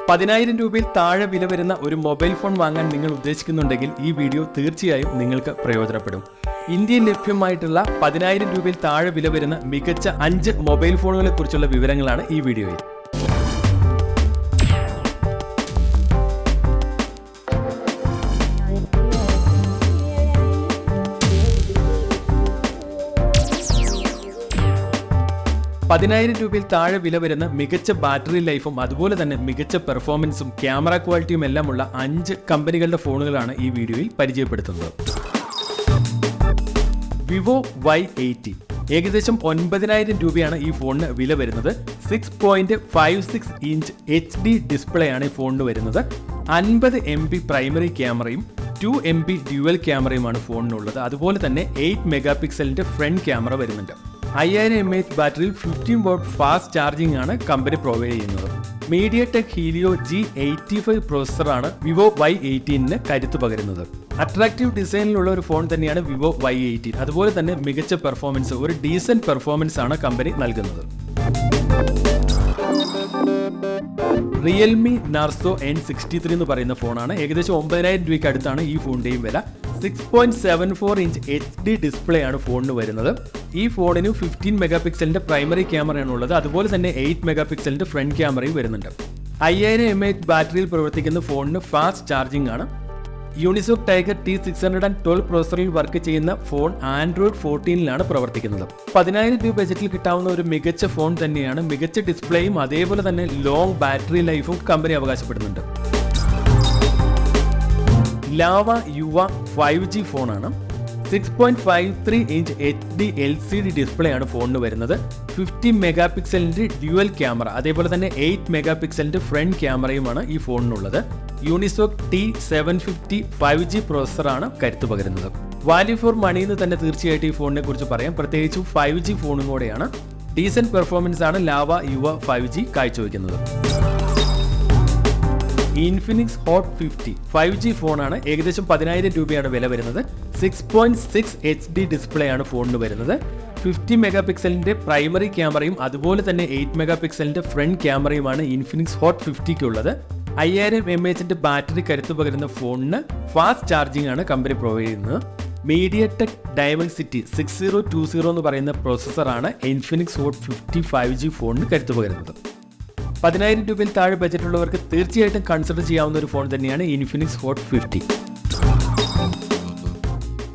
10,000 രൂപയിൽ താഴെ വില വരുന്ന ഒരു മൊബൈൽ ഫോൺ വാങ്ങാൻ നിങ്ങൾ ഉദ്ദേശിക്കുന്നുണ്ടെങ്കിൽ ഈ വീഡിയോ തീർച്ചയായും നിങ്ങൾക്ക് പ്രയോജനപ്പെടും. ഇന്ത്യയിൽ ലഭ്യമായിട്ടുള്ള 10,000 രൂപയിൽ താഴെ വില വരുന്ന മികച്ച 5 മൊബൈൽ ഫോണുകളെ കുറിച്ചുള്ള വിവരങ്ങളാണ് ഈ വീഡിയോയിൽ. രൂപയിൽ താഴെ വില വരുന്ന മികച്ച ബാറ്ററി ലൈഫും അതുപോലെ തന്നെ മികച്ച പെർഫോമൻസും ക്യാമറ ക്വാളിറ്റിയും എല്ലാമുള്ള 5 കമ്പനികളുടെ ഫോണുകളാണ് ഈ വീഡിയോയിൽ പരിചയപ്പെടുത്തുന്നത്. വിവോ Y80 ഏകദേശം 9,000 രൂപയാണ് ഈ ഫോണിന് വില വരുന്നത്. 6.56 ഇഞ്ച് HD ഡിസ്പ്ലേ ആണ് ഈ ഫോണിന് വരുന്നത്. 50 MP പ്രൈമറി ക്യാമറയും 2 MP ഡ്യുവൽ ക്യാമറയുമാണ് ഫോണിനുള്ളത്. അതുപോലെ തന്നെ 8 മെഗാ പിക്സലിന്റെ ഫ്രണ്ട് ക്യാമറ വരുന്നുണ്ട്. 5000 mAh ബാറ്ററിയിൽ 15 വാട്ട് ഫാസ്റ്റ് ചാർജിംഗ് ആണ് കമ്പനി പ്രൊവൈഡ് ചെയ്യുന്നത്. മീഡിയടെക് ഹീലിയോ G85 പ്രോസസ്സറാണ് വിവോ Y80 കരുത്ത് പകരുന്നത്. അട്രാക്റ്റീവ് ഡിസൈനിലുള്ള ഒരു ഫോൺ തന്നെയാണ് വിവോ Y80. അതുപോലെ തന്നെ മികച്ച പെർഫോമൻസ്, ഒരു ഡീസന്റ് പെർഫോമൻസ് ആണ് കമ്പനി നൽകുന്നത്. റിയൽമി നാർസോ N63 എന്ന് പറയുന്ന ഫോണാണ്. ഏകദേശം 9,000 രൂപയ്ക്ക് അടുത്താണ് ഈ ഫോണിന്റെയും വില. 6.74 ഇഞ്ച് HD ഡിസ്പ്ലേ ആണ് ഫോണിന് വരുന്നത്. ഈ ഫോണിന് 15 മെഗാ പിക്സലിന്റെ പ്രൈമറി ക്യാമറയാണ് ഉള്ളത്. അതുപോലെ തന്നെ 8 മെഗാ പിക്സലിന്റെ ഫ്രണ്ട് ക്യാമറയും വരുന്നുണ്ട്. 5000 mAh ബാറ്ററിയിൽ പ്രവർത്തിക്കുന്ന ഫോണിന് ഫാസ്റ്റ് ചാർജിംഗ് ആണ്. യൂണിസോക് ടൈഗർ T612 പ്രോസറിൽ വർക്ക് ചെയ്യുന്ന ഫോൺ ആൻഡ്രോയിഡ് 14 പ്രവർത്തിക്കുന്നത്. 10,000 രൂപ ബജറ്റിൽ കിട്ടാവുന്ന ഒരു മികച്ച ഫോൺ തന്നെയാണ്. മികച്ച ഡിസ്പ്ലേയും അതേപോലെ തന്നെ ലോങ് ബാറ്ററി ലൈഫും കമ്പനി അവകാശപ്പെടുന്നുണ്ട്. ലാവ യുവ 5G ഫോണാണ്. 6.53 ഇഞ്ച് HD LCD ഡിസ്പ്ലേ ആണ് ഫോണിന് വരുന്നത്. 50 മെഗാ പിക്സലിന്റെ ഡ്യുവൽ ക്യാമറ അതേപോലെ തന്നെ 8 മെഗാ പിക്സലിന്റെ ഫ്രണ്ട് ക്യാമറയുമാണ് ഈ ഫോണിനുള്ളത്. യൂണിസോക് T750 5G പ്രോസസ്സറാണ് കരുത്ത് പകരുന്നത്. വാല്യൂ ഫോർ മണി എന്ന് തന്നെ തീർച്ചയായിട്ടും ഈ ഫോണിനെ കുറിച്ച് പറയാം. പ്രത്യേകിച്ചും 5G ഫോണും കൂടെയാണ്. ഡീസന്റ് പെർഫോമൻസ് ആണ് ലാവ യുവ 5G കാഴ്ചവെക്കുന്നത്. ഇൻഫിനിക്സ് ഹോട്ട് 50 5G ഫോണാണ്. ഏകദേശം 10,000 രൂപയാണ് വില വരുന്നത്. 6.6 HD ഡിസ്പ്ലേ ആണ് ഫോണിന് വരുന്നത്. 50 മെഗാ പിക്സലിന്റെ പ്രൈമറി ക്യാമറയും അതുപോലെ തന്നെ 8 മെഗാ പിക്സലിന്റെ ഫ്രണ്ട് ക്യാമറയുമാണ് ഇൻഫിനിക്സ് ഹോട്ട് 50 ഉള്ളത്. 5000 mAh ബാറ്ററി കരുത്ത് പകരുന്ന ഫോണിന് ഫാസ്റ്റ് ചാർജിംഗ് ആണ് കമ്പനി പ്രൊവൈഡ് ചെയ്യുന്നത്. മീഡിയടെക് ഡയമൻസിറ്റി 6020 എന്ന് പറയുന്ന പ്രോസസ്സറാണ് ഇൻഫിനിക്സ് ഹോട്ട് 50 5G ഫോണിന് കരുത്ത് പകരുന്നത്. 10,000 രൂപയിൽ താഴെ ബജറ്റുള്ളവർക്ക് തീർച്ചയായിട്ടും കൺസിഡർ ചെയ്യാവുന്ന ഒരു ഫോൺ തന്നെയാണ് ഇൻഫിനിക്സ് ഹോട്ട് 50.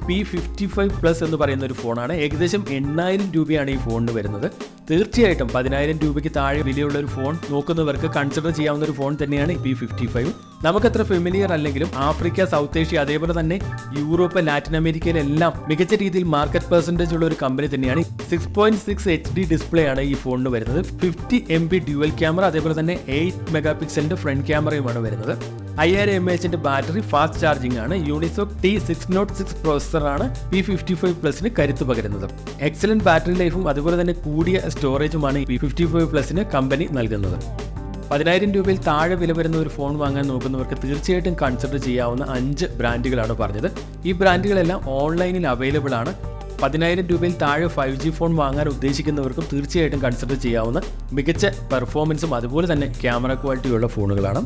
P55+ എന്ന് പറയുന്ന ഒരു ഫോണാണ്. ഏകദേശം 8,000 രൂപയാണ് ഈ ഫോണിന് വരുന്നത്. തീർച്ചയായിട്ടും 10,000 രൂപയ്ക്ക് താഴെ വിലയുള്ള ഒരു ഫോൺ നോക്കുന്നവർക്ക് കൺസിഡർ ചെയ്യാവുന്ന ഒരു ഫോൺ തന്നെയാണ് P55. നമുക്കത്ര ഫെമിലിയർ അല്ലെങ്കിലും ആഫ്രിക്ക, സൗത്ത് ഏഷ്യ അതേപോലെ തന്നെ യൂറോപ്പ്, ലാറ്റിൻ അമേരിക്കയിലെല്ലാം മികച്ച രീതിയിൽ മാർക്കറ്റ് പെർസെൻറ്റേജ് ഉള്ള ഒരു കമ്പനി തന്നെയാണ്. 6.6 HD ഡിസ്പ്ലേ ആണ് ഈ ഫോണിന് വരുന്നത്. 50 MP ഡ്യുവൽ ക്യാമറ അതേപോലെ തന്നെ 8 മെഗാ പിക്സലിന്റെ ഫ്രണ്ട് ക്യാമറയുമാണ് വരുന്നത്. 5000 mAh ബാറ്ററി ഫാസ്റ്റ് ചാർജിംഗ് ആണ്. യൂണിസോക് T606 പ്രോസസ്സറാണ് P55+ കരുത്ത് പകരുന്നത്. എക്സലന്റ് ബാറ്ററി ലൈഫും അതുപോലെ തന്നെ കൂടിയ സ്റ്റോറേജുമാണ് P55+ കമ്പനി നൽകുന്നത്. 10,000 രൂപയിൽ താഴെ വില വരുന്ന ഒരു ഫോൺ വാങ്ങാൻ നോക്കുന്നവർക്ക് തീർച്ചയായിട്ടും കൺസിഡർ ചെയ്യാവുന്ന 5 ബ്രാൻഡുകളാണ് പറഞ്ഞത്. ഈ ബ്രാൻഡുകളെല്ലാം ഓൺലൈനിൽ അവൈലബിൾ ആണ്. 10,000 രൂപയിൽ താഴെ 5G ഫോൺ വാങ്ങാൻ ഉദ്ദേശിക്കുന്നവർക്കും തീർച്ചയായിട്ടും കൺസിഡർ ചെയ്യാവുന്ന മികച്ച പെർഫോമൻസും അതുപോലെ തന്നെ ക്യാമറ ക്വാളിറ്റിയുള്ള ഫോണുകളാണ്.